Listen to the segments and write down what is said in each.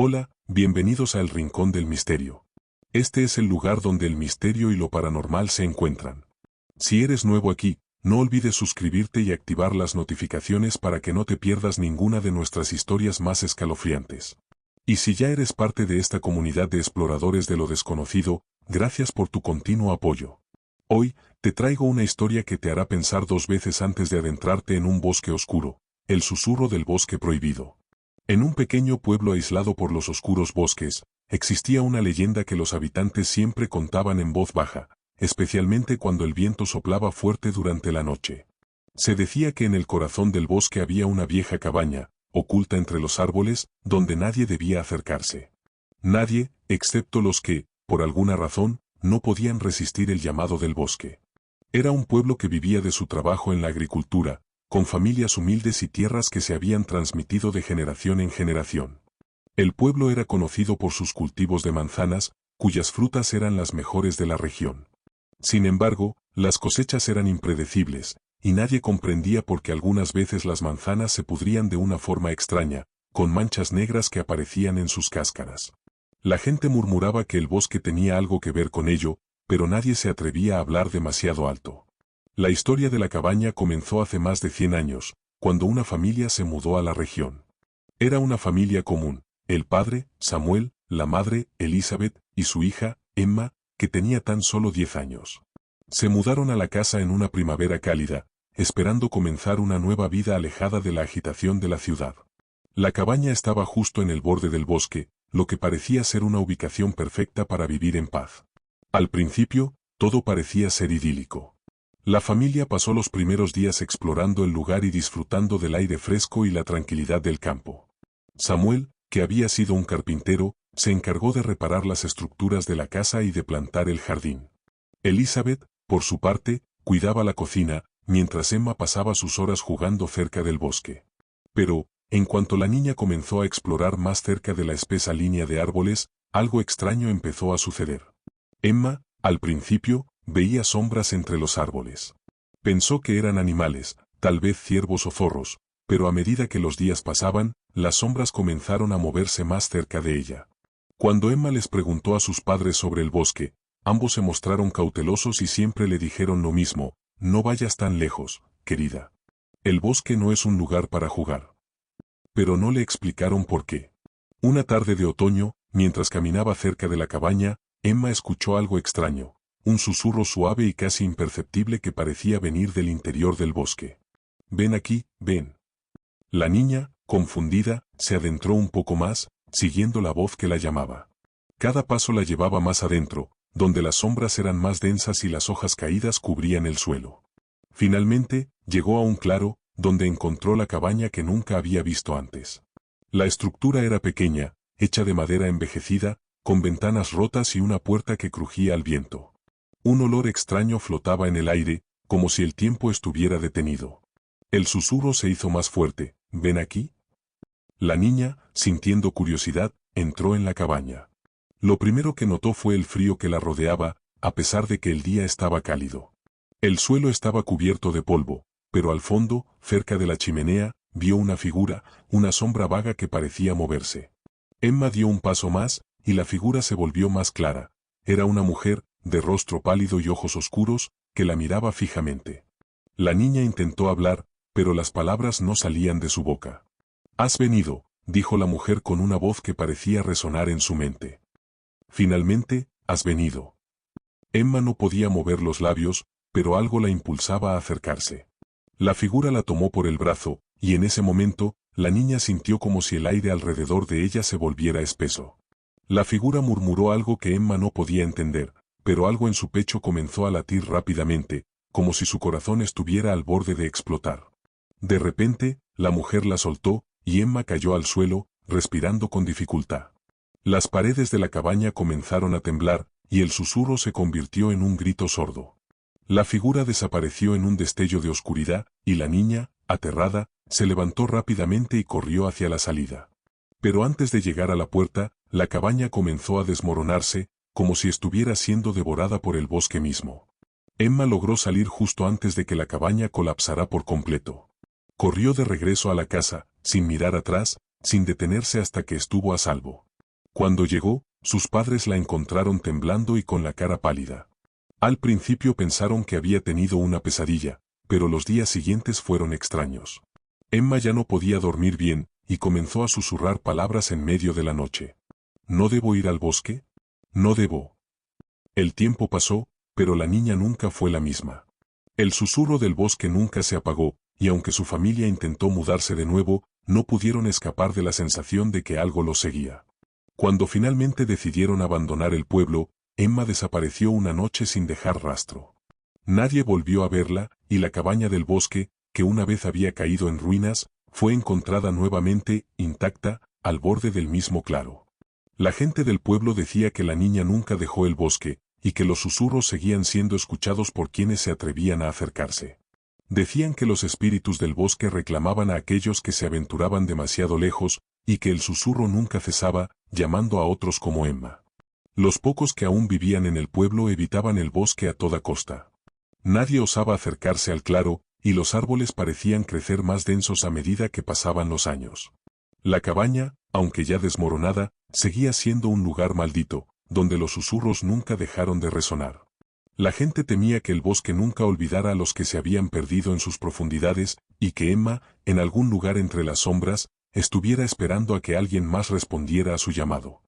Hola, bienvenidos a El Rincón del Misterio. Este es el lugar donde el misterio y lo paranormal se encuentran. Si eres nuevo aquí, no olvides suscribirte y activar las notificaciones para que no te pierdas ninguna de nuestras historias más escalofriantes. Y si ya eres parte de esta comunidad de exploradores de lo desconocido, gracias por tu continuo apoyo. Hoy, te traigo una historia que te hará pensar dos veces antes de adentrarte en un bosque oscuro, el susurro del bosque prohibido. En un pequeño pueblo aislado por los oscuros bosques, existía una leyenda que los habitantes siempre contaban en voz baja, especialmente cuando el viento soplaba fuerte durante la noche. Se decía que en el corazón del bosque había una vieja cabaña, oculta entre los árboles, donde nadie debía acercarse. Nadie, excepto los que, por alguna razón, no podían resistir el llamado del bosque. Era un pueblo que vivía de su trabajo en la agricultura, con familias humildes y tierras que se habían transmitido de generación en generación. El pueblo era conocido por sus cultivos de manzanas, cuyas frutas eran las mejores de la región. Sin embargo, las cosechas eran impredecibles, y nadie comprendía por qué algunas veces las manzanas se pudrían de una forma extraña, con manchas negras que aparecían en sus cáscaras. La gente murmuraba que el bosque tenía algo que ver con ello, pero nadie se atrevía a hablar demasiado alto. La historia de la cabaña comenzó hace más de 100 años, cuando una familia se mudó a la región. Era una familia común, el padre, Samuel, la madre, Elizabeth, y su hija, Emma, que tenía tan solo 10 años. Se mudaron a la casa en una primavera cálida, esperando comenzar una nueva vida alejada de la agitación de la ciudad. La cabaña estaba justo en el borde del bosque, lo que parecía ser una ubicación perfecta para vivir en paz. Al principio, todo parecía ser idílico. La familia pasó los primeros días explorando el lugar y disfrutando del aire fresco y la tranquilidad del campo. Samuel, que había sido un carpintero, se encargó de reparar las estructuras de la casa y de plantar el jardín. Elizabeth, por su parte, cuidaba la cocina, mientras Emma pasaba sus horas jugando cerca del bosque. Pero, en cuanto la niña comenzó a explorar más cerca de la espesa línea de árboles, algo extraño empezó a suceder. Emma, al principio, veía sombras entre los árboles. Pensó que eran animales, tal vez ciervos o zorros, pero a medida que los días pasaban, las sombras comenzaron a moverse más cerca de ella. Cuando Emma les preguntó a sus padres sobre el bosque, ambos se mostraron cautelosos y siempre le dijeron lo mismo: no vayas tan lejos, querida. El bosque no es un lugar para jugar. Pero no le explicaron por qué. Una tarde de otoño, mientras caminaba cerca de la cabaña, Emma escuchó algo extraño. Un susurro suave y casi imperceptible que parecía venir del interior del bosque. «Ven aquí, ven». La niña, confundida, se adentró un poco más, siguiendo la voz que la llamaba. Cada paso la llevaba más adentro, donde las sombras eran más densas y las hojas caídas cubrían el suelo. Finalmente, llegó a un claro, donde encontró la cabaña que nunca había visto antes. La estructura era pequeña, hecha de madera envejecida, con ventanas rotas y una puerta que crujía al viento. Un olor extraño flotaba en el aire, como si el tiempo estuviera detenido. El susurro se hizo más fuerte. «¿Ven aquí?». La niña, sintiendo curiosidad, entró en la cabaña. Lo primero que notó fue el frío que la rodeaba, a pesar de que el día estaba cálido. El suelo estaba cubierto de polvo, pero al fondo, cerca de la chimenea, vio una figura, una sombra vaga que parecía moverse. Emma dio un paso más, y la figura se volvió más clara. Era una mujer, de rostro pálido y ojos oscuros, que la miraba fijamente. La niña intentó hablar, pero las palabras no salían de su boca. «Has venido», dijo la mujer con una voz que parecía resonar en su mente. «Finalmente, has venido». Emma no podía mover los labios, pero algo la impulsaba a acercarse. La figura la tomó por el brazo, y en ese momento, la niña sintió como si el aire alrededor de ella se volviera espeso. La figura murmuró algo que Emma no podía entender, pero algo en su pecho comenzó a latir rápidamente, como si su corazón estuviera al borde de explotar. De repente, la mujer la soltó, y Emma cayó al suelo, respirando con dificultad. Las paredes de la cabaña comenzaron a temblar, y el susurro se convirtió en un grito sordo. La figura desapareció en un destello de oscuridad, y la niña, aterrada, se levantó rápidamente y corrió hacia la salida. Pero antes de llegar a la puerta, la cabaña comenzó a desmoronarse, como si estuviera siendo devorada por el bosque mismo. Emma logró salir justo antes de que la cabaña colapsara por completo. Corrió de regreso a la casa, sin mirar atrás, sin detenerse hasta que estuvo a salvo. Cuando llegó, sus padres la encontraron temblando y con la cara pálida. Al principio pensaron que había tenido una pesadilla, pero los días siguientes fueron extraños. Emma ya no podía dormir bien, y comenzó a susurrar palabras en medio de la noche. ¿No debo ir al bosque? No debo. El tiempo pasó, pero la niña nunca fue la misma. El susurro del bosque nunca se apagó, y aunque su familia intentó mudarse de nuevo, no pudieron escapar de la sensación de que algo los seguía. Cuando finalmente decidieron abandonar el pueblo, Emma desapareció una noche sin dejar rastro. Nadie volvió a verla, y la cabaña del bosque, que una vez había caído en ruinas, fue encontrada nuevamente, intacta, al borde del mismo claro. La gente del pueblo decía que la niña nunca dejó el bosque, y que los susurros seguían siendo escuchados por quienes se atrevían a acercarse. Decían que los espíritus del bosque reclamaban a aquellos que se aventuraban demasiado lejos, y que el susurro nunca cesaba, llamando a otros como Emma. Los pocos que aún vivían en el pueblo evitaban el bosque a toda costa. Nadie osaba acercarse al claro, y los árboles parecían crecer más densos a medida que pasaban los años. La cabaña, aunque ya desmoronada, seguía siendo un lugar maldito, donde los susurros nunca dejaron de resonar. La gente temía que el bosque nunca olvidara a los que se habían perdido en sus profundidades, y que Emma, en algún lugar entre las sombras, estuviera esperando a que alguien más respondiera a su llamado.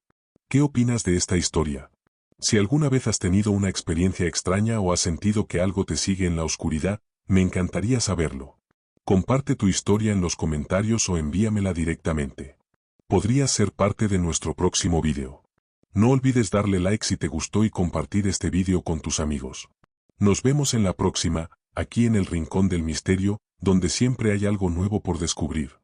¿Qué opinas de esta historia? Si alguna vez has tenido una experiencia extraña o has sentido que algo te sigue en la oscuridad, me encantaría saberlo. Comparte tu historia en los comentarios o envíamela directamente. Podrías ser parte de nuestro próximo vídeo. No olvides darle like si te gustó y compartir este vídeo con tus amigos. Nos vemos en la próxima, aquí en el Rincón del Misterio, donde siempre hay algo nuevo por descubrir.